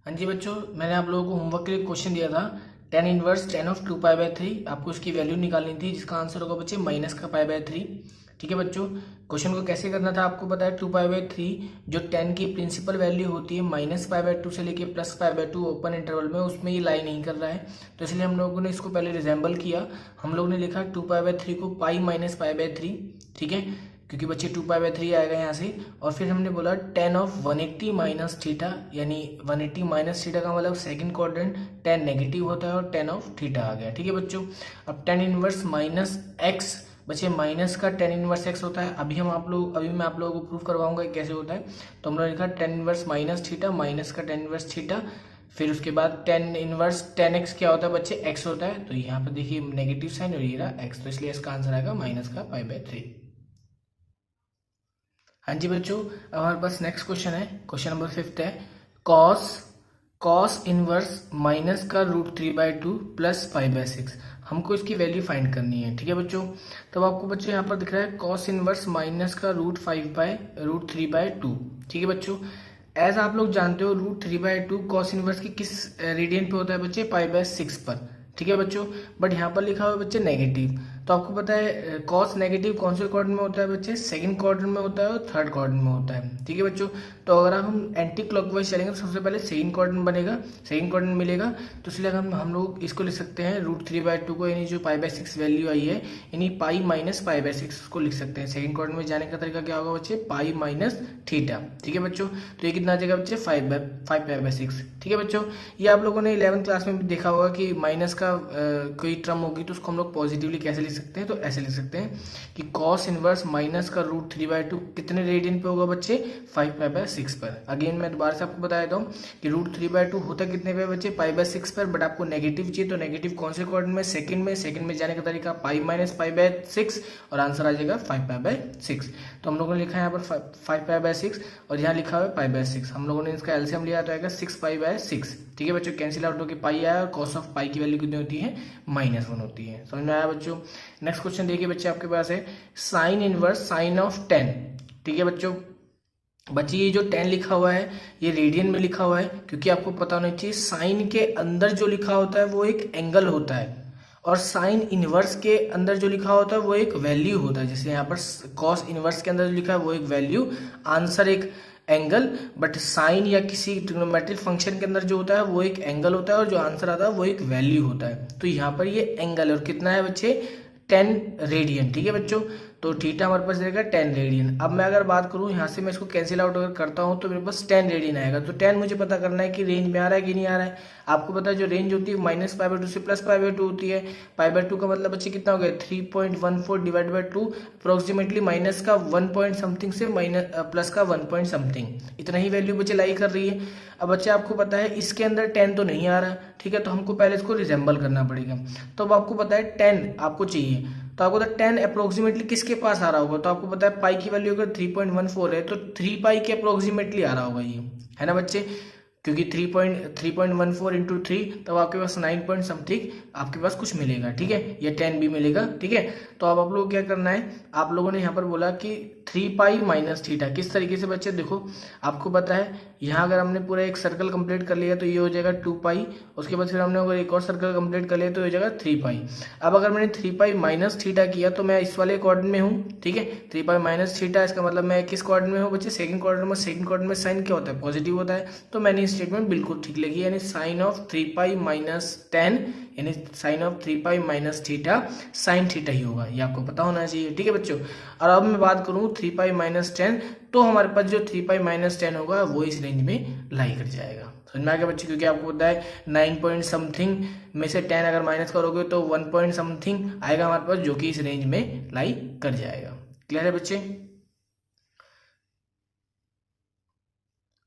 हाँ जी बच्चों, मैंने आप लोगों को होमवर्क के लिए क्वेश्चन दिया था। Tan inverse tan of two pi by three, आपको इसकी वैल्यू निकालनी थी जिसका आंसर होगा बच्चे माइनस का पाई बाय थ्री। ठीक है बच्चों, क्वेश्चन को कैसे करना था आपको पता है। टू पाई बाय थ्री जो टेन की प्रिंसिपल वैल्यू होती है माइनस पाई बाय टू से लेके plus pi by two open interval में, उसमें ये लाई नहीं कर रहा है, तो इसलिए हम लोगों ने इसको पहले रिजेंबल किया। हम लोगों ने लिखा टू पाई बाय थ्री को pi minus pi by three. ठीक है, क्योंकि बच्चे टू पाई बाय थ्री आएगा यहाँ से। और फिर हमने बोला टेन ऑफ 180 माइनस थीटा, यानी 180 माइनस थीटा का मतलब सेकंड क्वाड्रेंट टेन नेगेटिव होता है और टेन ऑफ थीटा आ गया। ठीक है बच्चों, अब टेन इनवर्स माइनस एक्स, बच्चे माइनस का टेन इनवर्स एक्स होता है। अभी मैं आप लोगों को प्रूफ करवाऊंगा कैसे होता है। तो हमने लिखा tan inverse minus theta minus का टेन इनवर्स थीटा, फिर उसके बाद टेन इनवर्स टेन एक्स क्या होता है बच्चे, एक्स होता है। तो यहाँ पर देखिए नेगेटिव साइन और ये रहा एक्स, तो इसलिए इसका आंसर आएगा माइनस का पाई बाय थ्री। हाँ जी बच्चों, अब हमारे पास नेक्स्ट क्वेश्चन है, क्वेश्चन नंबर फिफ्थ है। कॉस कॉस इनवर्स माइनस का root three by two plus five by six, हमको इसकी वैल्यू फाइंड करनी है। ठीक है बच्चों, तब आपको बच्चों यहाँ पर दिख रहा है कॉस इनवर्स माइनस का रूट थ्री बाय टू। ठीक है बच्चों, एज आप लोग जानते हो root three by two cos inverse की किस रेडियन पे होता है बच्चे, पाई बाय सिक्स पर। ठीक है बच्चों, बट यहाँ पर लिखा हुआ है बच्चे नेगेटिव। तो आपको पता है कॉस नेगेटिव कौन से क्वाड्रेंट में होता है बच्चे, सेकंड क्वाड्रेंट में होता है और थर्ड क्वाड्रेंट में होता है। ठीक है बच्चों, तो अगर हम एंटी क्लॉकवाइज चलेंगे तो सबसे पहले सेकंड क्वाड्रेंट बनेगा, सेकंड क्वाड्रेंट मिलेगा। तो इसलिए हम लोग इसको लिख सकते हैं रूट थ्री बाय टू को, यानी जो पाई बाय सिक्स वैल्यू आई है, यानी pi minus pi by six को लिख सकते हैं। सेकंड क्वाड्रेंट में जाने का तरीका क्या होगा बच्चे, पाई माइनस थीटा। ठीक है बच्चों, तो ये कितना आ जाएगा बच्चे, फाइव पाई बाय सिक्स। ठीक है बच्चों, ये आप लोगों ने 11th क्लास में भी देखा होगा कि माइनस का कोई टर्म होगी तो उसको हम लोग पॉजिटिवली कैसे लिख सकते हैं, तो ऐसे लिख सकते हैं कि कॉस इनवर्स माइनस का रूट थ्री बाय टू कितने रेडियन पे होगा बच्चे, फाइव पाई बाय सिक्स पर। अगेन मैं दोबारा से आपको बता देता हूँ कि रूट थ्री बाय टू होता कितने पे बच्चे, पाई बाय सिक्स पर, बट आपको नेगेटिव चाहिए तो नेगेटिव कौन से क्वाड्रेंट में, सेकंड में जाने का तरीका pi minus pi by six, और आंसर आ जाएगा फाइव पाई बाय सिक्स। तो हम लोगों ने लिखा है यहाँ पर फाइव पाई बाय सिक्स और यहाँ लिखा हुआ है पाई बाय सिक्स। हम लोगों ने इसका एलसीएम लिया तो आएगा सिक्स पाई बाय सिक्स। ठीक है बच्चों, कैंसिल आउट होकर पाई आया और कॉस ऑफ पाई की वैल्यू कितनी होती है, माइनस वन होती है। समझ में आया बच्चों। नेक्स्ट क्वेश्चन देखिए बच्चे, आपके पास है sign inverse sine of ten. ठीक है बच्चों, ये जो टेन लिखा हुआ है ये रेडियन में लिखा हुआ है, क्योंकि आपको पता होना चाहिए साइन के अंदर जो लिखा होता है वो एक एंगल होता है, और साइन इनवर्स के अंदर जो लिखा होता है वो एक वैल्यू होता है। जैसे यहाँ पर कॉस इनवर्स के अंदर जो लिखा है वो एक वैल्यू, आंसर एक एंगल, बट साइन या किसी ट्रिग्नोमेट्रिक फंक्शन के अंदर जो होता है वो एक एंगल होता है और जो आंसर आता है वो एक वैल्यू होता है। तो यहाँ पर ये एंगल है और कितना है बच्चे, 10 रेडियन। ठीक है बच्चों, तो थीटा हमारे पास रहेगा 10 रेडियन। अब मैं अगर बात करूं यहाँ से मैं इसको कैंसिल आउट अगर करता हूं तो मेरे पास 10 रेडियन आएगा। तो 10 मुझे पता करना है कि रेंज में आ रहा है कि नहीं आ रहा है। आपको पता है जो रेंज होती है माइनस पाई बाय टू से प्लस पाई बाय टू होती है। पाई बाय टू का मतलब बच्चे कितना हो गया, 3.14 divide by two, approximately minus का 1 पॉइंट समथिंग से माइनस प्लस का 1 पॉइंट समथिंग, इतना ही वैल्यू बच्चे लाई कर रही है। अब बच्चे आपको पता है इसके अंदर 10 तो नहीं आ रहा, ठीक है, तो हमको पहले इसको रिजेंबल करना पड़ेगा। तो अब आपको पता है 10 आपको चाहिए, तो आपको पता है 10 अप्रोक्सीमेटली किसके पास आ रहा होगा, तो आपको पता है पाई की वैल्यू अगर 3.14 है तो 3 पाई के अप्रोक्सीमेटली आ रहा होगा ये, है ना बच्चे, क्योंकि 3.14 इंटू थ्री, तब आपके पास 9 पॉइंट समथिंग आपके पास कुछ मिलेगा। ठीक है, या 10 भी मिलेगा। ठीक है, तो अब आप लोग क्या करना है, आप लोगों ने यहाँ पर बोला कि 3 पाई माइनस थीटा, किस तरीके से बच्चे देखो, आपको पता है यहाँ अगर हमने पूरा एक सर्कल कंप्लीट कर लिया तो ये हो जाएगा 2 पाई, उसके बाद फिर हमने अगर एक और सर्कल कंप्लीट कर लिया तो हो जाएगा 3 पाई। अब अगर मैंने 3 पाई माइनस थीटा किया तो मैं इस वाले क्वाड्रेंट में हूँ। ठीक है, 3 पाई माइनस थीटा, इसका मतलब मैं किस क्वाड्रेंट में हूँ बच्चे, सेकंड क्वाड्रेंट में। सेकंड क्वाड्रेंट में साइन क्या होता है, पॉजिटिव होता है, तो मैंने स्टेटमेंट बिल्कुल ठीक लिखी, यानी साइन ऑफ 3 पाई माइनस 10, यानी sine of 3 pi minus theta sine theta ही होगा, ये आपको पता होना चाहिए। ठीक है बच्चों, और अब मैं बात करूँ 3 पाई माइनस 10, तो हमारे पास जो 3 पाई माइनस 10 होगा वो इस रेंज में लाई कर जाएगा। समझ में आ गया बच्चे, क्योंकि आपको पता है 9 पॉइंट समथिंग में से 10 अगर माइनस करोगे तो 1 पॉइंट समथिंग आएगा हमारे पास, जो कि इस रेंज में लाई कर जाएगा। क्लियर है बच्चे।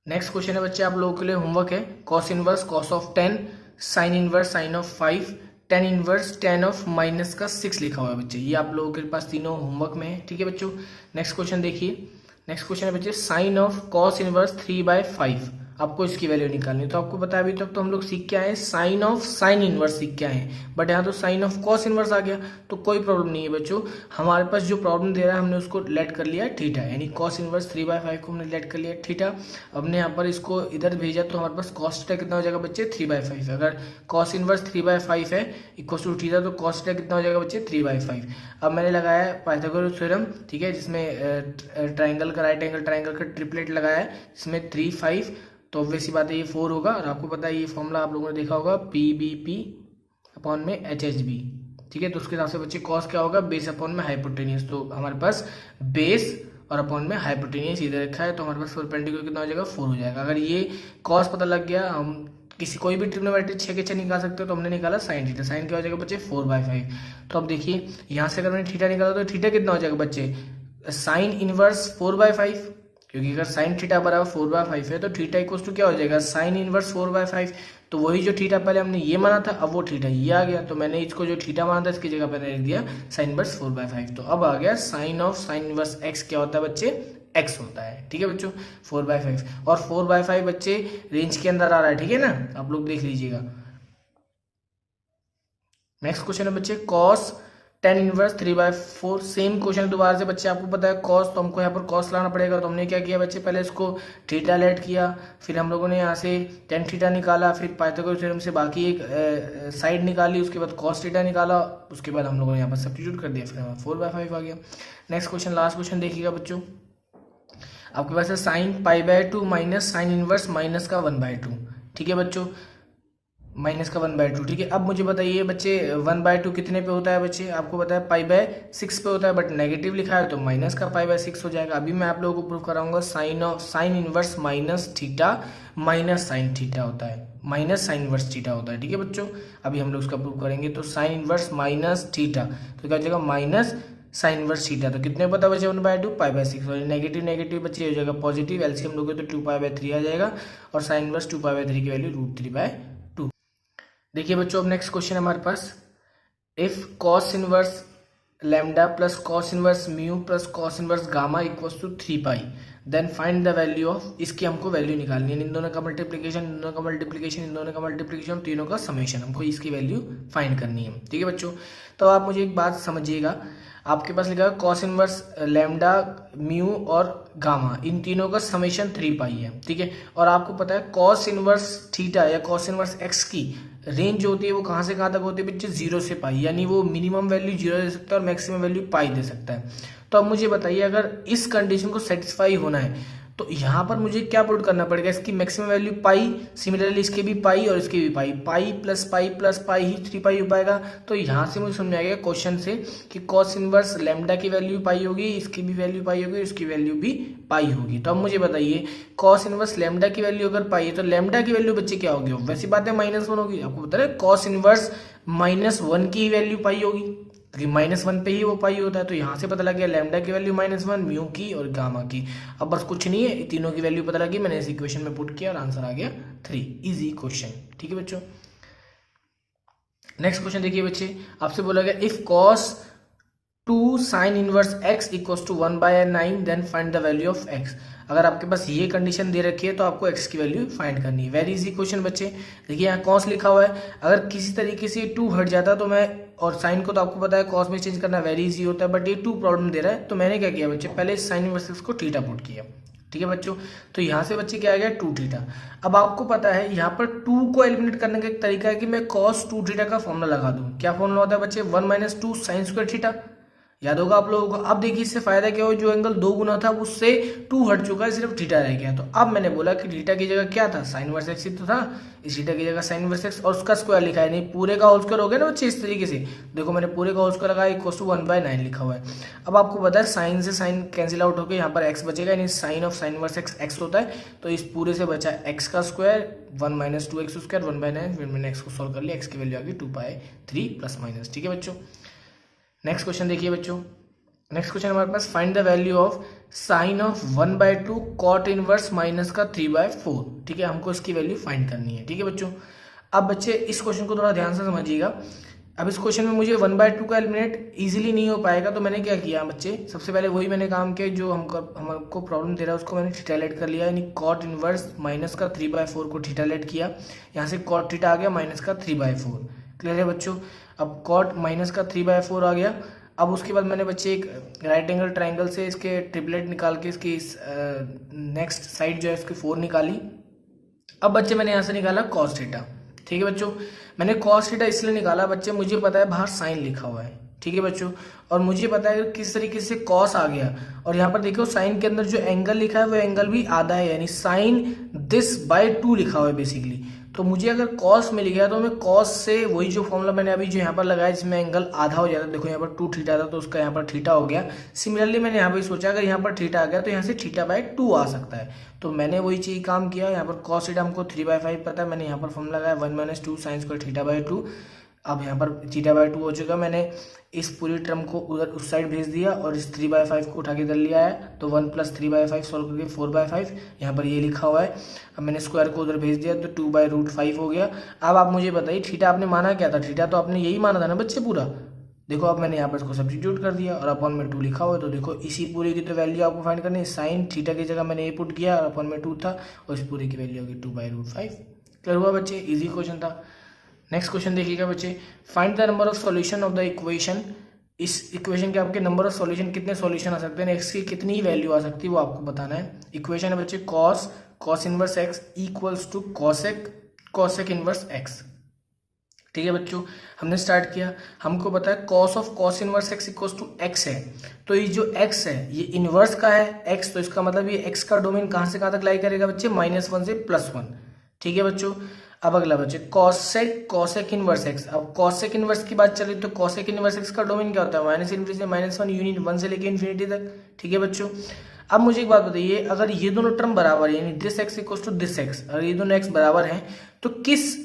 नेक्स्ट क्वेश्चन है बच्चे आप लोगों के लिए होमवर्क है, cos inverse cos of 10, sign inverse sine of 5, ten inverse tan of minus का 6 लिखा हुआ है बच्चे। ये आप लोगों के पास तीनों होमवर्क में है। ठीक है बच्चों, नेक्स्ट क्वेश्चन देखिए। नेक्स्ट क्वेश्चन है बच्चे साइन ऑफ कॉस इनवर्स 3/5, आपको इसकी वैल्यू निकालनी है। तो आपको पता है अभी तक तो हम लोग सीख के आए साइन ऑफ साइन इनवर्स सीख के आए हैं, बट यहाँ तो साइन ऑफ कॉस इनवर्स आ गया, तो कोई प्रॉब्लम नहीं है बच्चों। हमारे पास जो प्रॉब्लम दे रहा है हमने उसको लेट कर लिया थीटा, यानी कॉस इनवर्स 3/5 को हमने लेट कर लिया थीटा। हमने यहाँ पर इसको इधर भेजा तो हमारे पास कॉस थीटा कितना हो जाएगा बच्चे 3/5। अगर कॉस इनवर्स 3/5 है इक्वल टू थीटा, तो कॉस थीटा कितना हो जाएगा बच्चे 3/5। अब मैंने लगाया पाइथागोरस थ्योरम, ठीक है, जिसमें ट्राइंगल का राइट एंगल ट्राइंगल का ट्रिपलेट लगाया है, इसमें 3 5, तो ऑब्वियस सी बात है ये 4 होगा। और आपको पता है ये फॉर्मूला आप लोगों ने देखा होगा PBP अपॉन में HHB, ठीक है। तो उसके हिसाब से बच्चे कॉस क्या होगा बेस अपॉन में हाइपोटेनियस, तो हमारे पास बेस और अपॉन में हाइपोटेनियस इधर रखा है, तो हमारे पास परपेंडिकुलर कितना हो जाएगा 4 हो जाएगा। अगर ये कॉस पता लग गया, हम किसी कोई भी ट्रिग्नोमेट्री 6 के 6 निकाल सकते हो, तो हमने निकाला साइन थीटा, साइन क्या हो जाएगा बच्चे 4/5। तो अब देखिए यहाँ से अगर मैंने थीटा निकाला तो थीटा कितना हो जाएगा बच्चे साइन इनवर्स 4/5, क्योंकि अगर साइन थीटा बराबर 4/5 है तो थीटा इक्वल टू क्या हो जाएगा साइन इनवर्स 4/5। तो वही जो थीटा पहले हमने ये माना था, अब वो थीटा ये आ गया, तो मैंने इसको जो थीटा माना था इसकी जगह पर लिख दिया साइन इनवर्स 4/5। तो अब आ गया sine of sine inverse x क्या होता है बच्चे एक्स होता है, ठीक है बच्चों 4/5। और 4/5 बच्चे रेंज के अंदर आ रहा है, ठीक है ना, आप लोग देख लीजिएगा। नेक्स्ट क्वेश्चन है बच्चे cos tan inverse 3/4। Same question दोबारा से बच्चे, आपको पता है कॉस, तो हमको यहाँ पर कॉस लाना पड़ेगा। तो हमने क्या किया बच्चे, पहले इसको थीटा लेट किया, फिर हम लोगों ने यहाँ से tan थीटा निकाला, फिर पाइथागोरस थ्योरम से बाकी एक साइड निकाली, उसके बाद कॉस थीटा निकाला, उसके बाद हम लोगों ने यहाँ पर सब्स्टिट्यूट कर दिया, फिर हमारा 4/5 आ गया। नेक्स्ट क्वेश्चन, लास्ट क्वेश्चन देखिएगा बच्चों, आपके पास है sine π/2 minus sine inverse minus का 1/2, ठीक है बच्चों, माइनस का 1/2, ठीक है। अब मुझे बताइए बच्चे 1/2 कितने पे होता है बच्चे, आपको पता है π/6 पे होता है, बट नेगेटिव लिखा है तो माइनस का π/6 हो जाएगा। अभी मैं आप लोगों को प्रूव कराऊंगा sign inverse minus theta minus sine theta होता है, माइनस साइन इनवर्स थीटा होता है, ठीक है बच्चों। अभी हम लोग उसका प्रूव करेंगे। तो साइन इनवर्स माइनस थीटा तो क्या हो जाएगा माइनस साइन इनवर्स थीटा, तो कितने पता बचे 1/2 π/6, और नेगेटिव नेगेटिव बच्चे हो जाएगा पॉजिटिव, एलसीएम लोगे तो 2π/3 आ जाएगा, और साइन इनवर्स 2π/3 की वैल्यू √3/2। देखिए बच्चों अब नेक्स्ट क्वेश्चन हमारे पास, if cos inverse lambda plus cos inverse mu plus cos inverse gamma equals to 3π, then find the value of, इसकी हमको वैल्यू निकालनी है। इन दोनों का मल्टीप्लिकेशन, इन दोनों का मल्टीप्लिकेशन, इन दोनों का मल्टीप्लिकेशन, तीनों का समेशन, हमको इसकी वैल्यू फाइंड करनी है, ठीक है बच्चों। तो आप मुझे एक बात समझिएगा, आपके पास लिखा है कॉस इनवर्स लैम्डा म्यू और गामा, इन तीनों का समेशन 3π है, ठीक है। और आपको पता है कॉस इनवर्स थीटा या कॉस इनवर्स एक्स की रेंज जो होती है वो कहाँ से कहाँ तक होती है बच्चे 0 से π, यानी वो मिनिमम वैल्यू 0 दे सकता है और मैक्सिमम वैल्यू π दे सकता है। तो अब मुझे बताइए अगर इस कंडीशन को सेटिस्फाई होना है तो यहाँ पर मुझे क्या पुट करना पड़ेगा, इसकी मैक्सिमम वैल्यू π, सिमिलरली इसके भी π और इसके भी π प्लस π ही 3π हो पाएगा। तो यहाँ से मुझे समझ में आ गया क्वेश्चन से कि कॉस इनवर्स लैम्डा की वैल्यू π होगी, इसकी भी वैल्यू π होगी, इसकी वैल्यू भी π होगी। तो अब मुझे बताइए कॉस इनवर्स लैम्डा की वैल्यू अगर π है तो लैम्डा की वैल्यू बच्चे क्या होगी, वैसी बात है -1 होगी। आपको पता है कॉस इनवर्स -1 की वैल्यू π होगी, क्योंकि -1 पे ही वो पाई होता है। तो यहाँ से पता लग गया लैम्डा की वैल्यू -1, म्यू की और गामा की। अब बस कुछ नहीं है, तीनों की वैल्यू पता लगी, मैंने इस इक्वेशन में पुट किया और आंसर आ गया 3। इजी क्वेश्चन, ठीक है बच्चों। नेक्स्ट क्वेश्चन देखिए बच्चे, आपसे बोला गया if cos 2 sine inverse x equals to 1/9 then find the value of x। अगर आपके पास ये कंडीशन दे रखी है तो आपको x की वैल्यू फाइंड करनी है। वेरी इजी क्वेश्चन बच्चे। देखिए यहाँ कॉस लिखा हुआ है, अगर किसी तरीके से 2 हट जाता तो मैं, और साइन को तो आपको पता है कॉस में चेंज करना वेरी इजी होता है, बट ये 2 प्रॉब्लम दे रहा है तो मैंने क्या किया बच्चे, पहले साइन इनवर्स x को थीटा पुट किया, ठीक है बच्चों। तो यहाँ से बच्चे क्या आ गया 2 थीटा। अब आपको पता है यहाँ पर 2 को एलिमिनेट करने का एक तरीका है कि मैं cos 2 थीटा का फॉर्मूला लगा दूं। क्या फॉर्मूला होता है बच्चे, 1 - 2 साइन स्क्वायर थीटा, याद होगा आप लोगों को। अब देखिए इससे फायदा क्या हो, जो एंगल 2 गुना था उससे 2 हट चुका है, सिर्फ थीटा रह गया। तो अब मैंने बोला कि थीटा की जगह क्या था, साइन इनवर्स एक्स ही तो था, इस थीटा की जगह साइन इनवर्स एक्स और उसका स्क्वायर लिखा है, नहीं पूरे का होल स्क्वायर हो गया ना बच्चे। इस तरीके से देखो मैंने पूरे का होल स्क्वायर लगाया इक्वल्स टू 1/9 लिखा हुआ है। अब आपको पता है साइन से साइन कैंसिल आउट होकर यहाँ पर एक्स बचेगा, यानी sine of sine inverse x x होता है। तो इस पूरे से बचा एक्स का स्क्वायर 1 - 2x², 1/9। फिर मैंने एक्स को सॉल्व कर लिया, एक्स की वैल्यू आ गई 2π3 +- ठीक है बच्चों। नेक्स्ट क्वेश्चन देखिए बच्चों, नेक्स्ट क्वेश्चन हमारे पास find the value of sine of 1/2 cot inverse minus का 3/4, ठीक है। हमको इसकी वैल्यू फाइंड करनी है, ठीक है बच्चों। अब बच्चे इस क्वेश्चन को थोड़ा ध्यान से समझिएगा। अब इस क्वेश्चन में मुझे 1/2 का एलिमिनेट इजीली नहीं हो पाएगा, तो मैंने क्या किया बच्चे, सबसे पहले वही मैंने काम किया जो हमको प्रॉब्लम दे रहा है उसको मैंने थीटा लेट कर लिया, यानी कॉट इनवर्स माइनस का 3/4 को थीटा लेट किया, यहाँ से कॉट थीटा आ गया माइनस का 3/4। क्लियर है बच्चों। अब कॉट माइनस का 3/4 आ गया। अब उसके बाद मैंने बच्चे एक राइट एंगल ट्राइंगल से इसके ट्रिपलेट निकाल के इसकी नेक्स्ट साइड जो है इसकी 4 निकाली। अब बच्चे मैंने यहाँ से निकाला कॉस थीटा। ठीक है बच्चों, मैंने कॉस थीटा इसलिए निकाला बच्चे, मुझे पता है बाहर साइन लिखा हुआ है। ठीक है बच्चों, और मुझे पता है किस तरीके से कॉस आ गया, और यहाँ पर देखो साइन के अंदर जो एंगल लिखा है वो एंगल भी आधा है, यानी साइन दिस बाय 2 लिखा हुआ है बेसिकली। तो मुझे अगर कॉस मिल गया तो मैं कॉस से वही जो फॉर्मूला मैंने अभी जो यहाँ पर लगाया जिसमें एंगल आधा हो जाता है, देखो यहाँ पर 2 थीटा था तो उसका यहाँ पर थीटा हो गया। सिमिलरली मैंने यहाँ पर सोचा अगर यहाँ पर थीटा आ गया तो यहाँ से थीटा/2 आ सकता है, तो मैंने वही चीज काम किया। यहाँ पर कॉस थीटा हमको 3/5 पता है, मैंने यहाँ पर फॉर्मूला लगाया 1 - 2 sin स्क्वायर थीटा/2। अब यहाँ पर थीटा/2 हो चुका, मैंने इस पूरी टर्म को उधर उस साइड भेज दिया और इस 3/5 को उठा के इधर लिया है, तो 1 + 3/5 सॉल्व करके 4/5 यहाँ पर ये लिखा हुआ है। अब मैंने स्क्वायर को उधर भेज दिया तो 2/√5 हो गया। अब आप मुझे बताइए थीटा आपने माना क्या था, थीटा तो आपने यही माना था ना बच्चे पूरा। देखो अब मैंने यहाँ पर इसको सब्स्टिट्यूट कर दिया और अपॉन में 2 लिखा हुआ है, तो देखो इसी पूरे की तो वैल्यू आपको फाइंड करनी है। साइन थीटा की जगह मैंने ये पुट किया और अपॉन में 2 था, और इस पूरे की वैल्यू होगी 2/√5। क्लियर हुआ बच्चे, इजी क्वेश्चन था। नेक्स्ट क्वेश्चन देखिएगा बच्चे, find the number of solution of the equation. इस इक्वेशन के आपके नंबर ऑफ सॉल्यूशन कितने सॉल्यूशन आ सकते हैं, एक्स की कितनी वैल्यू आ सकती है वो आपको बताना है। इक्वेशन है बच्चे cos inverse x equals to cosec inverse x। ठीक है बच्चों, हमने स्टार्ट किया, हमको पता है cos inverse x equals to x है, तो ये जो x है ये इनवर्स का है x, तो इसका मतलब ये x का डोमेन कहाँ से कहाँ तक लाई करेगा बच्चे, -1 से +1। ठीक है बच्चों, अब अगला बच्चे cosec इनवर्स x। अब cosec इनवर्स की बात चली तो cosec इनवर्स x का डोमेन क्या होता है, -∞ से -1 यूनिट 1 से लेके इन्फिनिटी तक। ठीक है बच्चों, अब मुझे एक बात बताइए, अगर ये दोनों टर्म बराबर है यानी this x equals to this x, अगर ये दोनों x बराबर हैं तो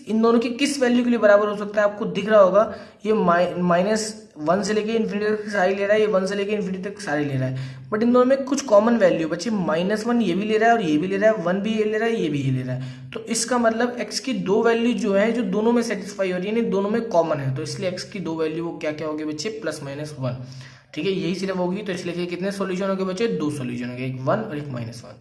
इन दोनों की किस वैल्यू के लिए बराबर हो सकता है, आपको दिख रहा होगा ये -1 से लेके इन्फिनिटी तक सारी ले रहा है, ये 1 से लेके इन्फिनिटी तक सारी ले रहा है, बट इन दोनों में कुछ कॉमन वैल्यू बच्चे, -1 ये भी ले रहा है और ये भी ले रहा है, 1 भी ये ले रहा है, ये भी ये ले रहा है, तो इसका मतलब x की 2 वैल्यू जो है जो दोनों में सेटिस्फाई हो रही है, यानी दोनों में कॉमन है, तो इसलिए x की 2 वैल्यू वो क्या क्या होगी बच्चे, +-1। ठीक है, यही सिर्फ होगी, तो इसलिए कितने सॉल्यूशन हो गए बच्चे, 2 सॉल्यूशन हो गए, एक 1 और एक -1।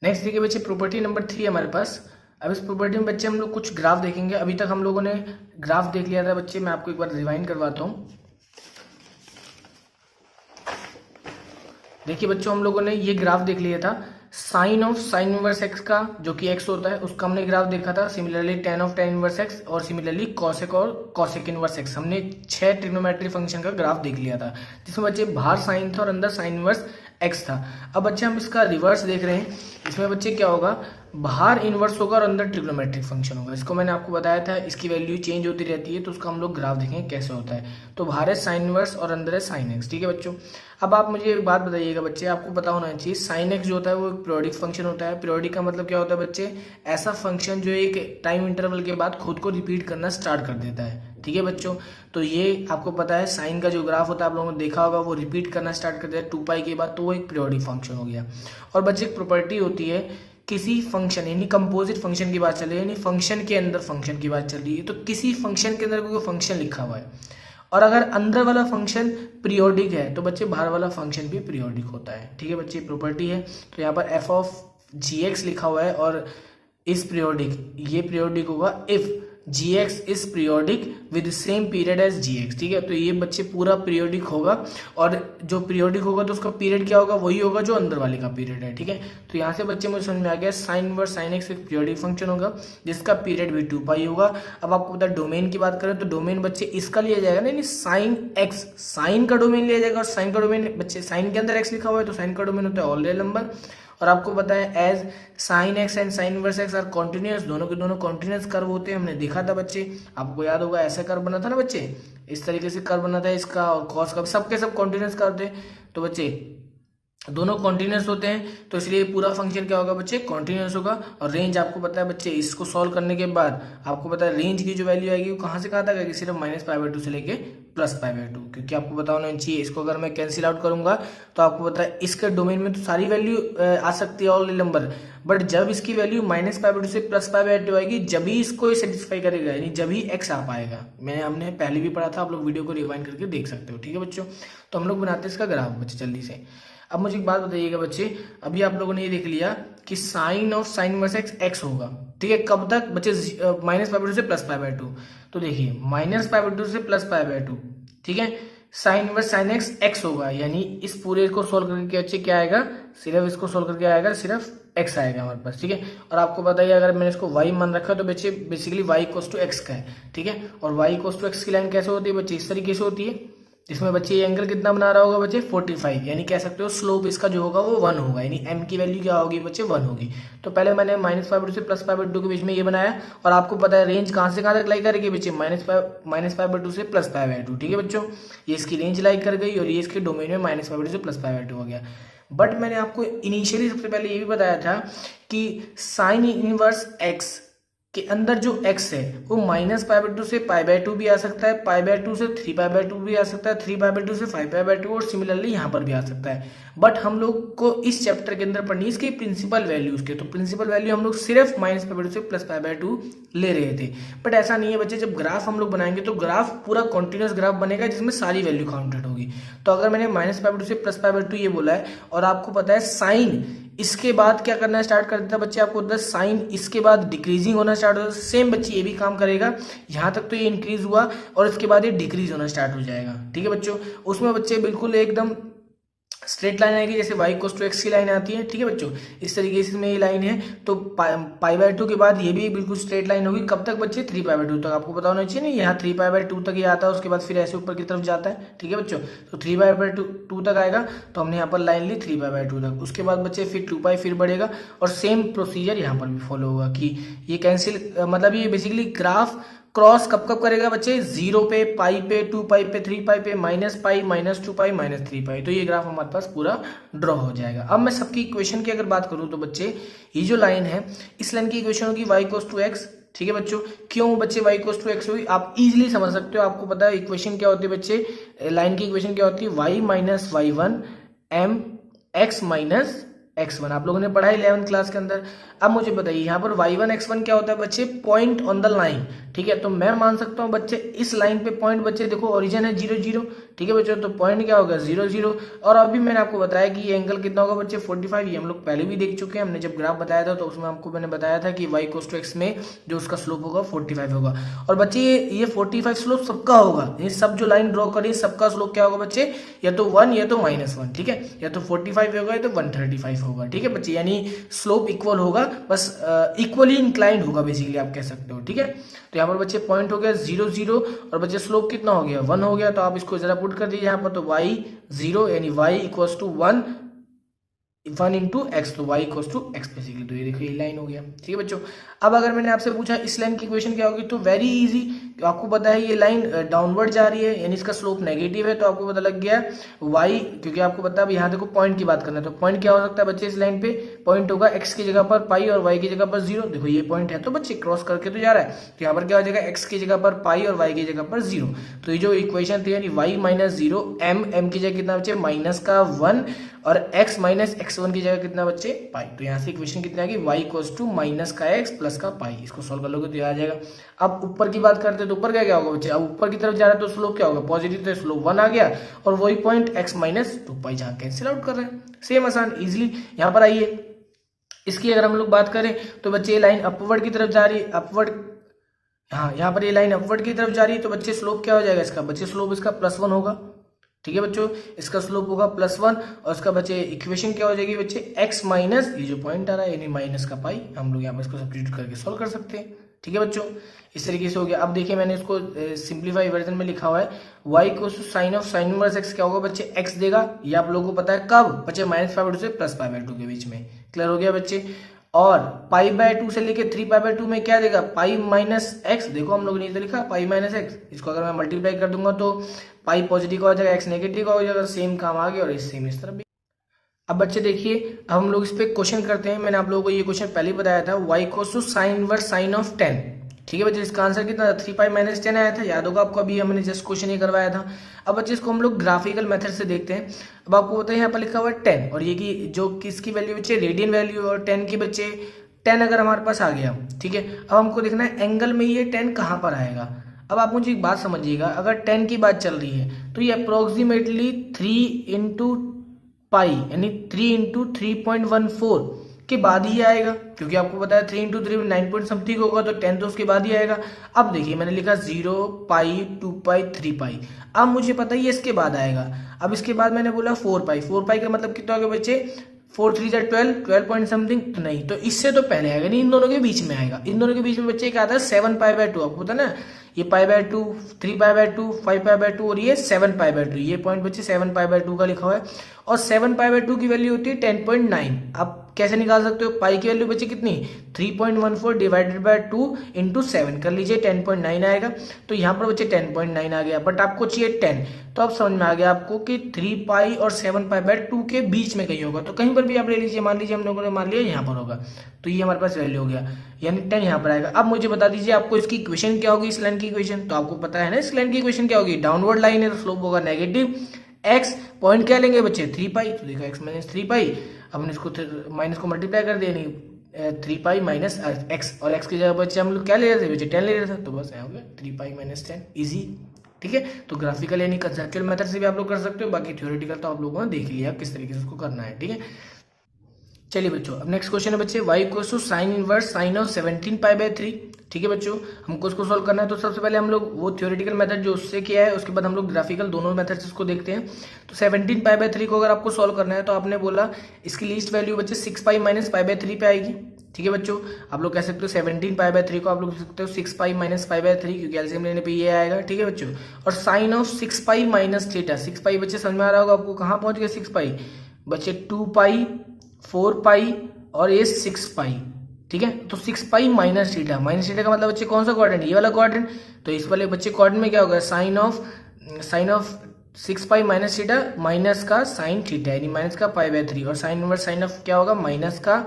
नेक्स्ट देखिए बच्चे, प्रॉपर्टी नंबर 3 हमारे पास। अब इस प्रॉपर्टी में बच्चे हम लोग कुछ ग्राफ देखेंगे। अभी तक हम लोगों ने ग्राफ देख लिया था बच्चे, मैं आपको एक बार रिवाइंड करवाता हूँ। देखिए बच्चों, हम लोगों ने ये ग्राफ देख लिया था, साइन इनवर्स x का जो कि x होता है उसका हमने ग्राफ देखा था। सिमिलरली tan इनवर्स x और सिमिलरली cosec इनवर्स x, हमने 6 ट्रिग्नोमेट्री फंक्शन का ग्राफ देख लिया था, जिसमें बच्चे बाहर साइन था और अंदर साइन इनवर्स x था। अब बच्चे हम इसका रिवर्स देख रहे हैं, इसमें बच्चे क्या होगा, बाहर इनवर्स होगा और अंदर ट्रिग्नोमेट्रिक फंक्शन होगा। इसको मैंने आपको बताया था, इसकी वैल्यू चेंज होती रहती है, तो उसका हम लोग ग्राफ देखेंगे कैसे होता है। तो बाहर है साइन इनवर्स और अंदर है साइन एक्स। ठीक है बच्चों, अब आप मुझे एक बात बताइएगा बच्चे, आपको पता होना चाहिए साइन एक्स जो होता है वो एक पीरियोडिक फंक्शन होता है। पीरियोडिक का मतलब क्या होता है बच्चे, ऐसा फंक्शन जो एक टाइम इंटरवल के बाद खुद को रिपीट करना स्टार्ट कर देता है। ठीक है बच्चों, तो ये आपको पता है साइन का जो ग्राफ होता है आप लोगों ने देखा होगा, वो रिपीट करना स्टार्ट कर देता है 2π के बाद, तो वो एक पीरियोडिक फंक्शन हो गया। और बच्चे एक प्रॉपर्टी होती है, किसी फंक्शन यानी कंपोजिट फंक्शन की बात चल रही है, यानी फंक्शन के अंदर फंक्शन की बात चल रही है, तो किसी फंक्शन के अंदर कोई फंक्शन लिखा हुआ है और अगर अंदर वाला फंक्शन पीरियोडिक है तो बच्चे बाहर वाला फंक्शन भी पीरियोडिक होता है। ठीक है बच्चे, प्रॉपर्टी है। तो यहाँ पर f(g(x) लिखा हुआ है और इस पीरियोडिक, ये पीरियोडिक होगा if gx is periodic with same period as gx। ठीक है, तो ये बच्चे पूरा पीरियोडिक होगा, और जो पीरियोडिक होगा तो उसका पीरियड क्या होगा, वही होगा जो अंदर वाले का पीरियड है। ठीक है, तो यहाँ से बच्चे मुझे समझ में आ गया, साइन इनवर्स साइन एक्स एक पीरियोडिक फंक्शन होगा जिसका पीरियड भी 2π होगा। अब आपको पता है डोमेन की बात करें तो डोमेन बच्चे इसका लिया जाएगा ना, साइन एक्स, साइन का डोमेन लिया जाएगा, और साइन का डोमेन बच्चे साइन के अंदर एक्स लिखा हुआ है तो साइन का डोमेन होता है ऑल रियल नंबर। और आपको पता है as sine x and sine inverse x are continuous, दोनों के दोनों कॉन्टिन्यूस कर्व होते हैं, हमने देखा था बच्चे, आपको याद होगा ऐसा कर्व बना था ना बच्चे, इस तरीके से कर्व बना था इसका, और कॉस का, सबके सब कॉन्टिन्यूस कर्व थे। तो बच्चे दोनों कॉन्टिन्यूस होते हैं, तो इसलिए पूरा फंक्शन क्या होगा बच्चे, कॉन्टिन्यूस होगा। और रेंज आपको पता है बच्चे, इसको सॉल्व करने के बाद आपको पता है रेंज की जो वैल्यू आएगी वो कहाँ से कहाँ तक आएगी, सिर्फ -π/2 से लेके +π/2, क्योंकि आपको पता होना चाहिए इसको अगर मैं कैंसिल आउट करूंगा तो आपको पता है इसके डोमेन में तो सारी वैल्यू आ सकती है ऑल नंबर, बट जब इसकी वैल्यू -π/2 से +π/2 आएगी जब ही इसको सेटिस्फाई करेगा, यानी जब ही x आ पाएगा। हमने पहले भी पढ़ा था, आप लोग वीडियो को रिवाइंड करके देख सकते हो। ठीक है बच्चों, तो हम लोग बनाते हैं इसका ग्राफ बच्चे जल्दी से। अब मुझे एक बात बताइएगा बच्चे, अभी आप लोगों ने ये देख लिया कि sine of sine inverse x x होगा, ठीक है, कब तक बच्चे, -π/2 से +π/2। तो देखिए -π/2 से +π/2, ठीक है, sign inverse sine x x होगा, यानी इस पूरे को सोल्व करके बच्चे क्या आएगा, सिर्फ इसको सोल्व करके आएगा सिर्फ एक्स आएगा हमारे पास। ठीक है, और आपको बताइए अगर मैंने इसको वाई मान रखा तो बच्चे basically y equals to x का है। ठीक है, और वाई इक्वल्स टू एक्स की लाइन कैसे होती है बच्चे, इस तरीके से होती है, जिसमें बच्चे ये एंगल कितना बना रहा होगा बच्चे 45, यानी कह सकते हो स्लोप इसका जो होगा वो 1 होगा, यानी m की वैल्यू क्या होगी बच्चे 1 होगी। तो पहले मैंने -π/2 से +π/2 के बीच में ये बनाया, और आपको पता है रेंज कहाँ से कहाँ तक लाई करेगी बच्चे, -π/2 से +π/2। ठीक है बच्चों, ये इसकी रेंज लाई कर गई और ये इसके डोमेन में -π/2 से +π/2 हो गया। बट मैंने आपको इनिशियली सबसे पहले ये भी बताया था कि साइन इनवर्स एक्स के अंदर जो x है वो -π/2 से π/2 भी आ सकता है, π/2 से 3π/2 भी आ सकता है, 3π/2 से 5π/2 और सिमिलरली यहाँ पर भी आ सकता है। बट हम लोग को इस चैप्टर के अंदर पढ़नी इसकी प्रिंसिपल वैल्यूज के, तो प्रिंसिपल वैल्यू हम लोग सिर्फ -π/2 से +π/2 ले रहे थे। बट ऐसा नहीं है बच्चे, जब ग्राफ हम लोग बनाएंगे तो ग्राफ पूरा कॉन्टिन्यूस ग्राफ बनेगा जिसमें सारी वैल्यू काउंटेड होगी। तो अगर मैंने -π/2 से +π/2 ये बोला है, और आपको पता है साइन इसके बाद क्या करना स्टार्ट कर देता है बच्चे, आपको पता है साइन इसके बाद डिक्रीजिंग होना स्टार्ट होता है, सेम बच्चे ये भी काम करेगा, यहाँ तक तो ये इंक्रीज हुआ और इसके बाद ये डिक्रीज होना स्टार्ट हो जाएगा। ठीक है बच्चों, उसमें बच्चे बिल्कुल एकदम स्ट्रेट लाइन आएगी, जैसे y इक्वल्स टू एक्स की लाइन आती है। ठीक है बच्चों, इस तरीके से इसमें ये लाइन है, तो π/2 के बाद ये भी बिल्कुल स्ट्रेट लाइन होगी, कब तक बच्चे 3π/2 तक। आपको पता होना चाहिए ना, यहाँ 3π/2 तक ये आता है, उसके बाद फिर ऐसे ऊपर की तरफ जाता है। ठीक है बच्चों, तो 3π/2 तक आएगा, तो हमने यहाँ पर लाइन ली 3π/2 तक, उसके बाद बच्चे फिर 2π फिर बढ़ेगा, और सेम प्रोसीजर यहाँ पर भी फॉलो होगा कि ये कैंसिल, मतलब ये बेसिकली ग्राफ क्रॉस कब कब करेगा बच्चे, 0 पे, पाई पे, 2π पे, 3π पे, -π, -2π, -3π, तो ये ग्राफ हमारे पास पूरा ड्रॉ हो जाएगा। अब मैं सबकी इक्वेशन की अगर बात करूं तो बच्चे ये जो लाइन है इस लाइन की इक्वेशन होगी y इक्वल्स टू एक्स। ठीक है बच्चों, क्यों बच्चे y इक्वल्स टू एक्स होगी, आप इजीली समझ सकते हो। आपको पता है इक्वेशन क्या होती है बच्चे, लाइन की इक्वेशन क्या होती है, y - y1 m x - x1, आप लोगों ने पढ़ा है 11th क्लास के अंदर। अब मुझे बताइए यहाँ पर y1 x1 क्या होता है बच्चे, पॉइंट ऑन द लाइन। ठीक है, तो मैं मान सकता हूँ बच्चे इस लाइन पे पॉइंट, बच्चे देखो ओरिजिन है 0 0। ठीक है बच्चों, तो पॉइंट क्या होगा 0 0, और अभी मैंने आपको बताया कि ये एंगल कितना होगा बच्चे 45, ये हम लोग पहले भी देख चुके हैं, हमने जब ग्राफ बताया था तो उसमें आपको मैंने बताया था कि y इक्वल्स टू एक्स में जो उसका स्लोप होगा 45 होगा। और बच्चे ये 45 स्लोप सबका होगा, ये सब जो लाइन ड्रॉ करी सबका स्लोप क्या होगा बच्चे, या तो 1 या तो -1। ठीक है, या तो 45 होगा या तो 135 होगा। ठीक है बच्चे, यानी स्लोप इक्वल होगा, बस इक्वली इंक्लाइंड होगा बेसिकली आप कह सकते हो। ठीक है, तो यहाँ पर बच्चे पॉइंट हो गया 0 0, और बच्चे स्लोप कितना हो गया 1 हो गया, तो आप इसको जरा पुट कर दीजिए यहाँ पर, तो y 0 यानी y equals to 1 into x, तो y equals to x basically, तो ये देखिए ये लाइन हो गया। ठीक है बच्चों, अब अगर मैंने आपसे पूछा इस लाइन की इक्वेशन क्या होगी, तो वेरी इजी, आपको पता है ये लाइन डाउनवर्ड जा रही है, यानी इसका स्लोप नेगेटिव है, तो आपको पता लग गया y, क्योंकि आपको पता है यहाँ देखो पॉइंट की बात करना है, तो पॉइंट क्या हो सकता है बच्चे इस लाइन पे, पॉइंट होगा x की जगह पर पाई और y की जगह पर 0। देखो ये पॉइंट है तो बच्चे क्रॉस करके तो जा रहा है, तो यहाँ पर क्या हो जाएगा x की जगह पर पाई और y की जगह पर 0। तो ये जो इक्वेशन थी यानी y - 0 m की जगह कितना बच्चे -1 और x - x1 की जगह कितना बच्चे पाई, तो यहाँ से इक्वेशन कितनी आ गई y equals to -x plus का पाई, इसको सॉल्व कर लोगे तो आ जाएगा। अब ऊपर की बात करते हैं तो ऊपर क्या होगा बच्चे, अब ऊपर की तरफ जा रहा है तो स्लोप क्या होगा पॉजिटिव, तो स्लोप 1 आ गया, और वही पॉइंट x - 2π जहाँ कैंसिल आउट कर रहे हैं, सेम आसान इजिली। यहाँ पर आइए, इसकी अगर हम लोग बात करें तो बच्चे ये लाइन अपवर्ड की तरफ जा रही है, अपवर्ड, हाँ यहाँ पर ये लाइन अपवर्ड की तरफ जा रही है, तो बच्चे स्लोप क्या हो जाएगा इसका, बच्चे स्लोप इसका +1 होगा। ठीक है बच्चों, इसका स्लोप होगा +1, और इसका बच्चे इक्वेशन क्या हो जाएगी बच्चे x माइनस ये जो पॉइंट आ रहा है यानी माइनस का पाई, हम लोग यहाँ पर इसको सब्स्टिट्यूट करके सॉल्व कर सकते हैं। ठीक है बच्चों, इस तरीके से हो गया। अब देखिए मैंने इसको सिंप्लीफाई वर्जन में लिखा हुआ है, y equals to sine of sine inverse x क्या होगा बच्चे, x देगा, ये आप लोगों को पता है कब बच्चे -π/2 से +π/2 के बीच में। क्लियर हो गया बच्चे, और π/2 से लेके 3π/2 में क्या देगा, पाई -x, देखो हम लोग नीचे लिखा पाई -x, इसको अगर मैं मल्टीप्लाई कर दूंगा तो पाई पॉजिटिव का हो जाएगा, x नेगेटिव का हो जाएगा, सेम काम आ गया, और सेम इस तरफ भी। अब बच्चे देखिए, अब हम लोग इस पे क्वेश्चन करते हैं। मैंने आप लोगों को ये क्वेश्चन पहले ही बताया था, y equals to sine inverse sine of 10। ठीक है बच्चे, इसका आंसर कितना था, 3 पाई माइनस 10 आया था, याद होगा आपको, अभी हमने जस्ट क्वेश्चन ही करवाया था। अब बच्चे इसको हम लोग ग्राफिकल मेथड से देखते हैं। अब आपको पता है यहाँ पर लिखा हुआ है 10, और ये की जो किसकी वैल्यू बच्चे, रेडियन वैल्यू, और 10 की बच्चे 10 अगर हमारे पास आ गया, ठीक है, अब हमको देखना है एंगल में ये 10 कहाँ पर आएगा। अब आप मुझे एक बात समझिएगा, अगर 10 की बात चल रही है तो ये अप्रोक्सीमेटली 3 इंटू पाई यानी 3 इंटू 3.14 के बाद ही आएगा, क्योंकि आपको पता है 3 इंटू 3 9 पॉइंट समथिंग होगा, तो 10 तो उसके बाद ही आएगा। अब देखिए मैंने लिखा 0 पाई 2 पाई 3 पाई, अब मुझे पता है ये इसके बाद आएगा। अब इसके बाद मैंने बोला 4 पाई, 4 पाई का मतलब कितना हो गया बच्चे, 4 3 जा 12 पॉइंट समथिंग, तो नहीं, तो इससे तो पहले आएगा, नहीं इन दोनों के बीच में आएगा। इन दोनों के बीच में बच्चे क्या आता है, 7 पाई बाय 2, आपको पता ना, ये pi by 2, 3 pi by 2, 5 pi by 2, और ये 7 पाई बाय 2, ये पॉइंट बच्चे 7 पाई बाय 2 का लिखा हुआ है। और 7 पाई बाय 2 की वैल्यू होती है 10.9। आप कैसे निकाल सकते हो, पाई की वैल्यू बच्चे कितनी, 3.14 डिवाइडेड बाय 2 इंटू 7 कर लीजिए, 10.9 आएगा। तो यहाँ पर बच्चे 10.9 आ गया, बट आपको चाहिए 10, तो अब समझ में आ गया आपको कि 3 पाई और 7 पाई बाय 2 के बीच में कहीं होगा, तो कहीं पर भी आप ले लीजिए, मान लीजिए हम लोगों ने मान लिया यहाँ पर होगा, तो ये हमारे पास वैल्यू हो गया, यानी 10 यहाँ पर आएगा। अब मुझे बता दीजिए आपको इसकी इक्वेशन क्या होगी, इस लाइन की इक्वेशन, तो आपको पता है ना इस लाइन की इक्वेशन क्या होगी, डाउनवर्ड लाइन है तो स्लोप होगा नेगेटिव, x पॉइंट क्या लेंगे बच्चे, 3 पाई, तो देखो x माइनस 3 पाई, अब हमने इसको माइनस को मल्टीप्लाई कर दिया, नहीं 3 पाई माइनस x, और x की जगह बच्चे हम लोग क्या ले रहे थे बच्चे, 10 ले रहे थे, तो बस हो गया 3 पाई माइनस 10, ईजी। ठीक है, तो ग्राफिकल यानी कंसेप्चुअल मेथड से भी आप लोग कर सकते हो, बाकी थ्योरेटिकल तो आप लोगों ने देख लिया किस तरीके से उसको करना है। ठीक है, चलिए बच्चों, अब नेक्स्ट क्वेश्चन है बच्चे, y equals to sine inverse sine of 17 pi by 3। ठीक है बच्चों, हमको उसको सॉल्व करना है, तो सबसे पहले हम लोग वो थ्योरेटिकल मेथड जो उससे किया है, उसके बाद हम लोग ग्राफिकल दोनों मेथड से उसको देखते हैं। तो 17 पाई बाय 3 को अगर आपको सॉल्व करना है, तो आपने बोला इसकी लीस्ट वैल्यू बच्चे 6 पाई माइनस पाई बाय 3 पे आएगी। ठीक है बच्चों, आप लोग कह सकते हो 17 पाई बाय 3 को आप लोग कह सकते हो 6 पाई माइनस पाई बाय 3, क्योंकि एलसीएम लेने पे ये आएगा। ठीक है बच्चों, और sine of 6 pi minus theta, 6 pi बच्चे समझ में आ रहा होगा आपको, कहाँ पहुंच गया 6 पाई बच्चे, 2 पाई 4 पाई और ये 6 पाई। ठीक है, तो 6 pi minus theta, minus theta का मतलब बच्चे कौन सा क्वाड्रेंट, ये वाला क्वाड्रेंट, तो इस वाले बच्चे क्वाड्रेंट में क्या होगा, sine of 6 pi minus theta minus का साइन थीटा, यानी माइनस का पाई बाय 3, और साइन इनवर्स साइन ऑफ क्या होगा, माइनस का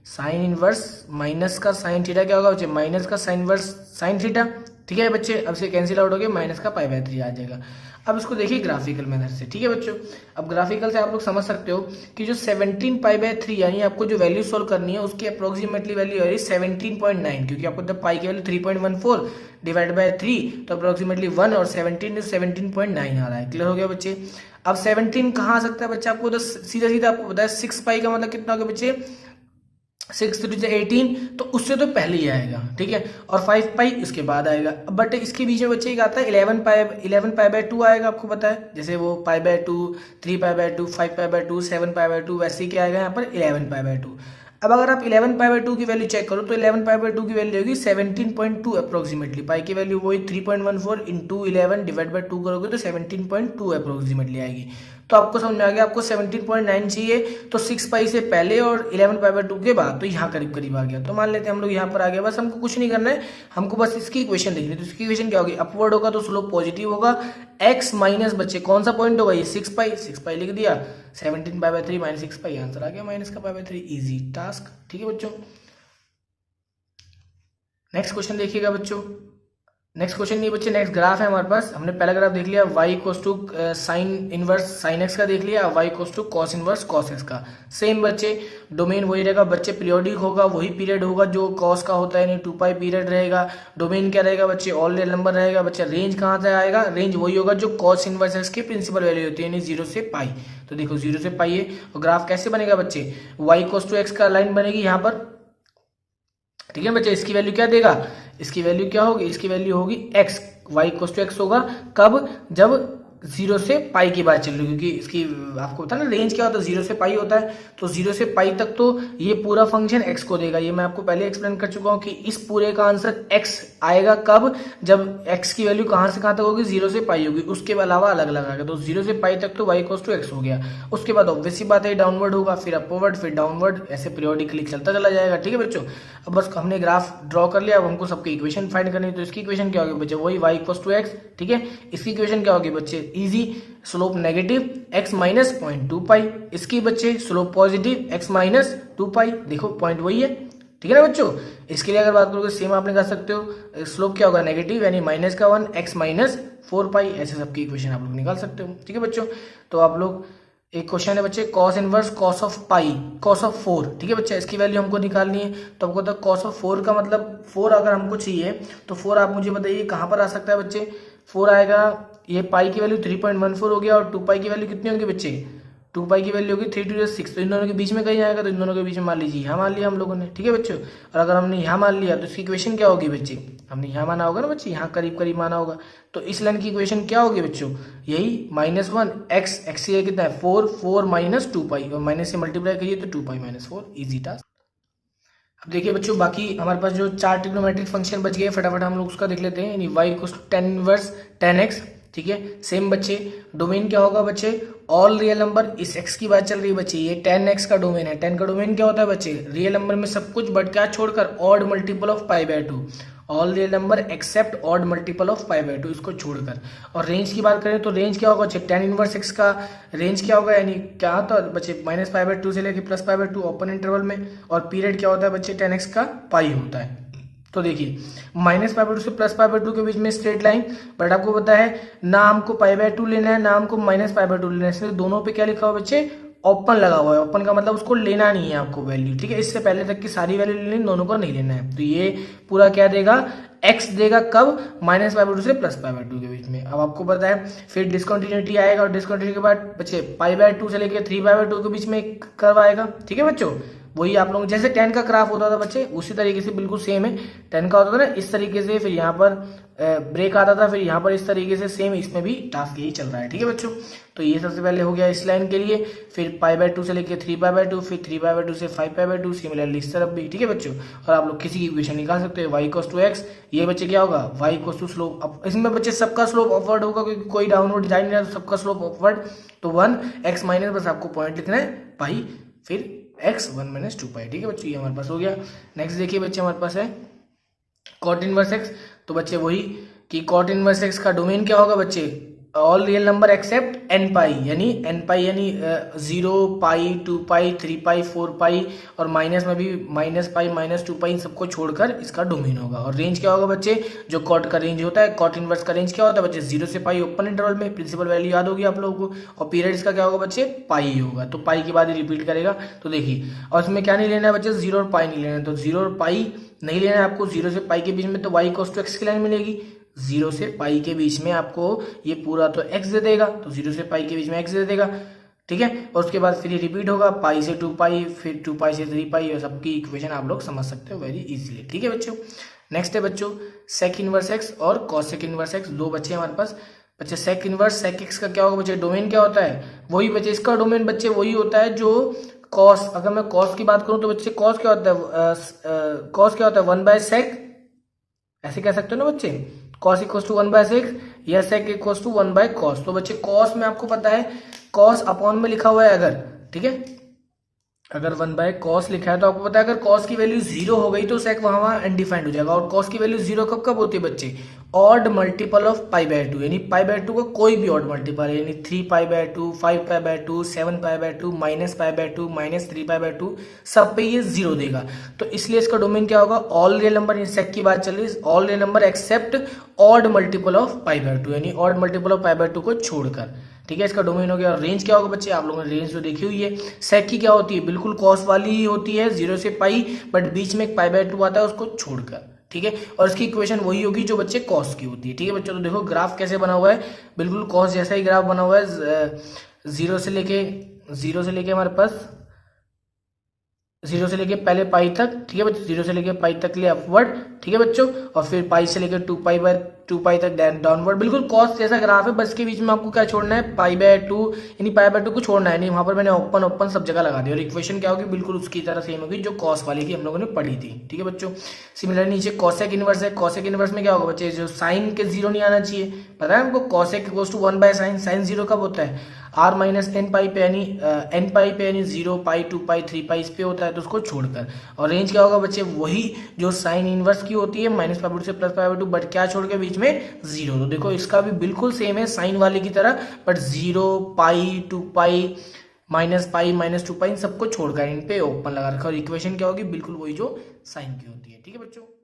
साइन इनवर्स माइनस का साइन थीटा क्या होगा बच्चे, माइनस का साइन इनवर्स साइन थीटा। ठीक है बच्चे, अब से कैंसिल आउट हो गया, माइनस का पाई बाय 3 आ जाएगा। अब इसको देखिए ग्राफिकल मेथड से। ठीक है बच्चों, अब ग्राफिकल से आप लोग समझ सकते हो कि जो 17 पाई बाय 3 यानी आपको जो वैल्यू सोल्व करनी है उसकी अप्रोक्सीमेटली वैल्यू है 17.9, क्योंकि आपको जब पाई की वैल्यू 3.14 डिवाइड बाय 3 तो अप्रोक्सीमेटली 1 और 17.9 आ रहा है। क्लियर हो गया बच्चे। अब 17 कहाँ आ सकता है बच्चे, आपको तो सीधा सीधा आपको बताया 6 पाई का मतलब कितना हो गया बच्चे, 6 3 18, तो उससे तो पहले ही आएगा। ठीक है, और 5 पाई उसके बाद आएगा, बट इसके बीच में बच्चे एक आता है 11 पाई बाय 2 आएगा, आपको पता है, जैसे वो pi by 2, 3 pi by 2, 5 pi by 2, 7 pi by 2, वैसे ही क्या आएगा यहाँ पर 11 पाई बाय 2। अब अगर आप 11 पाई बाय 2 की वैल्यू चेक करो तो 11 पाई बाय 2 की वैल्यू होगी 17.2 अप्रोक्सीमेटली, पाई की वैल्यू वही 3.14 इंटू 11 डिवाइड बाय 2 करोगे तो 17.2 अप्रोक्सीमेटली आएगी। तो आपको समझ में आ गया, आपको 17.9 चाहिए, तो 6 पाई से पहले और 11 पाई बाय 2 के बाद, तो यहाँ करीब करीब आ गया। तो मान लेते हैं हम लोग यहाँ पर आ गया, बस हमको कुछ नहीं करना है, हमको बस इसकी इक्वेशन देखनी है। तो इसकी इक्वेशन क्या होगी, अपवर्ड होगा तो स्लोप पॉजिटिव होगा, x माइनस बच्चे कौन सा पॉइंट होगा, ये 6 पाई लिख दिया, 17 pi by 3 minus 6 pi, answer आ गया माइनस का पाई बाय 3, इजी टास्क। ठीक है बच्चों, नेक्स्ट क्वेश्चन देखिएगा बच्चों। नेक्स्ट क्वेश्चन नहीं बच्चे, नेक्स्ट ग्राफ है हमारे पास। हमने पहला ग्राफ देख लिया, y equals to sine inverse sine x का देख लिया, y equals to cos inverse cos x का। सेम बच्चे डोमेन वही रहेगा बच्चे, पीरियोडिक होगा, वही पीरियड होगा जो कॉस का होता है, यानी 2 पाई पीरियड रहेगा। डोमेन क्या रहेगा बच्चे, ऑल रियल नंबर रहेगा बच्चे। रेंज कहाँ से आएगा, रेंज वही होगा जो कॉस इनवर्स x की प्रिंसिपल वैल्यू होती है, यानी 0 से पाई। तो देखो 0 से पाई है, और ग्राफ कैसे बनेगा बच्चे, y इक्वल्स टू x का लाइन बनेगी यहाँ पर। ठीक है बच्चे, इसकी वैल्यू क्या देगा, इसकी वैल्यू क्या होगी, इसकी वैल्यू होगी x, y equal to x होगा कब, जब 0 से पाई की बात चल रही है, क्योंकि इसकी आपको पता है ना रेंज क्या होता है, 0 से पाई होता है, तो 0 से पाई तक तो ये पूरा फंक्शन x को देगा। ये मैं आपको पहले एक्सप्लेन कर चुका हूँ कि इस पूरे का आंसर x आएगा कब, जब x की वैल्यू कहाँ से कहाँ तक होगी, 0 से पाई होगी, उसके अलावा अलग अलग आएगा। तो 0 से पाई तक तो y इक्वल टू x हो गया, उसके बाद ऑब्वियस सी बात है डाउनवर्ड होगा, फिर अपवर्ड, फिर डाउनवर्ड, ऐसे पीरियोडिकली चलता चला जाएगा। ठीक है बच्चों, अब बस हमने ग्राफ ड्रॉ कर लिया, अब हमको सबकी इक्वेशन फाइंड करनी है। तो इसकी इक्वेशन क्या होगी बच्चे, वही y इक्वल टू x। ठीक है, इसकी इक्वेशन क्या होगी बच्चे, easy, slope negative x minus 0.25, इसकी बच्चे स्लोप पॉजिटिव x माइनस 2 पाई, देखो पॉइंट वही है, ठीक है ना बच्चों। इसके लिए अगर बात करोगे सेम आप निकाल सकते हो, स्लोप क्या होगा नेगेटिव यानी माइनस का 1 x माइनस 4 पाई, ऐसे सबकी इक्वेशन आप लोग निकाल सकते हो, ठीक है बच्चों। तो आप लोग एक क्वेश्चन है बच्चे cos inverse cos of pi cos of 4, ठीक है बच्चे, इसकी वैल्यू हमको निकालनी है। तो आपको कॉस ऑफ 4 का मतलब 4 अगर हमको चाहिए तो 4 आप मुझे बताइए कहाँ पर आ सकता है बच्चे। 4 आएगा, ये पाई की वैल्यू 3.14 हो गया और 2 पाई की वैल्यू कितनी होगी बच्चे, 2 पाई की वैल्यू होगी 3 to the 6, तो इन दोनों के बीच में कहीं आएगा, तो इन दोनों के बीच में मान लीजिए यहाँ मान लिया हम लोगों ने, ठीक है बच्चों। और अगर हमने यहाँ मान लिया तो इसकी इक्वेशन क्या होगी बच्चे, हमने यहाँ माना होगा ना बच्चे, यहाँ करीब करीब माना होगा, तो इस लाइन की इक्वेशन क्या होगी बच्चों, यही -1 x ये कितना है 4 माइनस 2 पाई, और माइनस से मल्टीप्लाई करिए तो 2 पाई माइनस 4, ईजी टास्क। अब देखिए बच्चों बाकी हमारे पास जो 4 ट्रिग्नोमेट्रिक फंक्शन बच गए, फटाफट हम लोग उसका देख लेते हैं। यानी y equals to tan inverse tan x, ठीक है। सेम बच्चे डोमेन क्या होगा बच्चे, ऑल रियल नंबर, इस x की बात चल रही है बच्चे, ये tan x का डोमेन है। tan का डोमेन क्या होता है बच्चे, रियल नंबर में सब कुछ बट क्या छोड़कर odd multiple of π/2, all real number except odd multiple of π/2, इसको छोड़कर। और रेंज की बात करें तो रेंज क्या होगा बच्चे, tan इनवर्स x का रेंज क्या होगा, यानी क्या होता है बच्चे -π/2 से लेके +π/2 ओपन इंटरवल में, और पीरियड क्या होता है बच्चे tan x का पाई होता है। तो देखिए -π/2 से +π/2 के बीच में स्ट्रेट लाइन, बट आपको पता है ना हमको π/2 लेना है ना हमको -π/2 लेना है, इसलिए दोनों पे क्या लिखा हुआ बच्चे, ओपन लगा हुआ है। ओपन का मतलब उसको लेना नहीं है आपको वैल्यू, ठीक है। इससे पहले तक की सारी वैल्यू लेनी, दोनों को नहीं लेना है। तो ये पूरा क्या देगा, x देगा कब, -π/2 से +π/2 के बीच में। अब आपको पता है फिर डिसकंटिन्यूटी आएगा, और डिसकंटिन्यूटी के बाद बच्चे π/2 से लेकर 3/2 के बीच में कर्व आएगा, ठीक है बच्चों। वही आप लोग जैसे tan का ग्राफ होता था बच्चे, उसी तरीके से बिल्कुल सेम है। tan का होता था ना इस तरीके से, फिर यहाँ पर ब्रेक आता था, फिर यहाँ पर इस तरीके से, सेम इसमें भी टास्क यही चल रहा है, ठीक है बच्चों। तो ये सबसे पहले हो गया इस लाइन के लिए, फिर π/2 से लेके 3/2, फिर 3/2 से 5/2, सिमिलरली इस तरफ भी, ठीक है बच्चों। और आप लोग किसी की इक्वेशन निकाल सकते हैं, y इक्वल्स टू x, ये बच्चे क्या होगा, y इक्वल्स टू स्लोप, इसमें बच्चे सबका स्लोप अपवर्ड होगा क्योंकि कोई डाउनवर्ड जा नहीं रहा, तो सबका स्लोप अपवर्ड, तो 1 x माइनस, बस आपको पॉइंट लिखना है पाई, फिर x 1 माइनस 2 पाई, ठीक है बच्चों, ये हमारे पास हो गया। नेक्स्ट देखिए बच्चे हमारे पास है कॉट इनवर्स x, तो बच्चे वही कि कॉट इनवर्स x का डोमेन क्या होगा बच्चे, all real number accept n पाई, यानी 0 पाई 2 पाई 3 पाई 4 पाई, और माइनस में भी -π -2 पाई, इन सबको छोड़कर इसका डोमेन होगा। और रेंज क्या होगा बच्चे, जो कॉट का रेंज होता है, कॉट इनवर्स का रेंज क्या होता है बच्चे, 0 से पाई ओपन इंटरवल में, प्रिंसिपल वैल्यू याद होगी आप लोगों को, और पीरियड इसका क्या होगा बच्चे, पाई होगा, तो पाई के बाद ही रिपीट करेगा। तो देखिए, और इसमें क्या नहीं लेना है बच्चे, 0 और पाई नहीं लेना है, तो 0 और पाई नहीं लेना है आपको, 0 से पाई के बीच में तो y इक्वल्स टू x की लाइन मिलेगी, 0 से पाई के बीच में आपको ये पूरा तो x दे देगा, तो 0 से पाई के बीच में x दे देगा, ठीक है। और उसके बाद फिर ये रिपीट होगा, पाई से 2 पाई, फिर 2 पाई से 3 पाई, और सबकी इक्वेशन आप लोग समझ सकते हो वेरी इजीली, ठीक है बच्चों। नेक्स्ट है बच्चों सेक इनवर्स x और कॉसेक इनवर्स x, दो बच्चे हमारे पास बच्चे। सेक इनवर्स सेक x का क्या होगा बच्चे, डोमेन क्या होता है, वही बच्चे इसका डोमेन बच्चे वही होता है जो कॉस, अगर मैं कॉस की बात करूं तो बच्चे कॉस क्या होता है, कॉस क्या होता है 1/sec, ऐसे कह सकते हो ना बच्चे, cos इक्वल्स टू 1/sec या sec इक्वल्स टू 1/cos। तो बच्चे cos में आपको पता है cos अपॉन में लिखा हुआ है अगर, ठीक है, अगर 1/cos लिखा है तो आपको पता है अगर cos की वैल्यू 0 हो गई तो sec वहां अनडिफाइंड हो जाएगा। और cos की वैल्यू 0 कब कब होती है बच्चे, ऑड मल्टीपल ऑफ π/2, यानी π/2 का कोई भी ऑड मल्टीपल, यानी 3π/2 5π/2 7π/2 -π/2 -3π/2, सब पे ये 0 देगा। तो इसलिए इसका डोमेन क्या होगा, ऑल रियल नंबर, सेक की बात चल रही है, all real number except odd multiple of π/2, यानी ऑड मल्टीपल ऑफ π/2 को छोड़कर, ठीक है, इसका डोमेन हो गया। और रेंज क्या होगा बच्चे, आप लोगों ने रेंज तो देखी हुई है, सेक की क्या होती है, बिल्कुल कॉस वाली ही होती है, 0 से पाई, बट बीच में एक π/2 आता है उसको छोड़कर, ठीक है। और इसकी इक्वेशन वही होगी जो बच्चे कॉस की होती है, ठीक है बच्चों। तो देखो ग्राफ कैसे बना हुआ है, बिल्कुल कॉस जैसा ही ग्राफ बना हुआ है, 0 से लेके हमारे पास 0 से लेके पहले पाई तक, ठीक है बच्चों, 0 से लेके पाई तक ले अपवर्ड, ठीक है बच्चों, और फिर पाई से लेकर 2 पाई तक डाउनवर्ड, बिल्कुल कॉस जैसा ग्राफ है, बस के बीच में आपको क्या छोड़ना है, π/2, यानी π/2 को छोड़ना है, नहीं वहां पर मैंने ओपन सब जगह लगा दिया। और इक्वेशन क्या होगी, बिल्कुल उसकी तरह सेम होगी जो कॉस वाली की हम लोगों ने पढ़ी थी, ठीक है बच्चों। सिमिलर नीचे कॉसेक इनवर्स है, कॉसेक इनवर्स में क्या होगा बच्चे, जो साइन के 0 नहीं आना चाहिए, पता है हमको, cosec equals to 1/sin, sign 0 कब होता है, आर माइनस एन पाई पे यानी एन पाई पे यानी 0 पाई 2 पाई 3 पाई इस पे होता है तो उसको छोड़कर। और रेंज क्या होगा बच्चे, वही जो साइन इनवर्स की होती है माइनस पाई बाई 2 से प्लस पाई बाई 2, बट क्या छोड़ के बीच में 0। तो देखो इसका भी बिल्कुल सेम है साइन वाले की तरह, but 0 pi 2 pi pi minus 2 पाई इन सबको छोड़कर इन पे ओपन लगा रखा, और इक्वेशन क्या होगी बिल्कुल वही जो साइन की होती है। ठीक है बच्चों।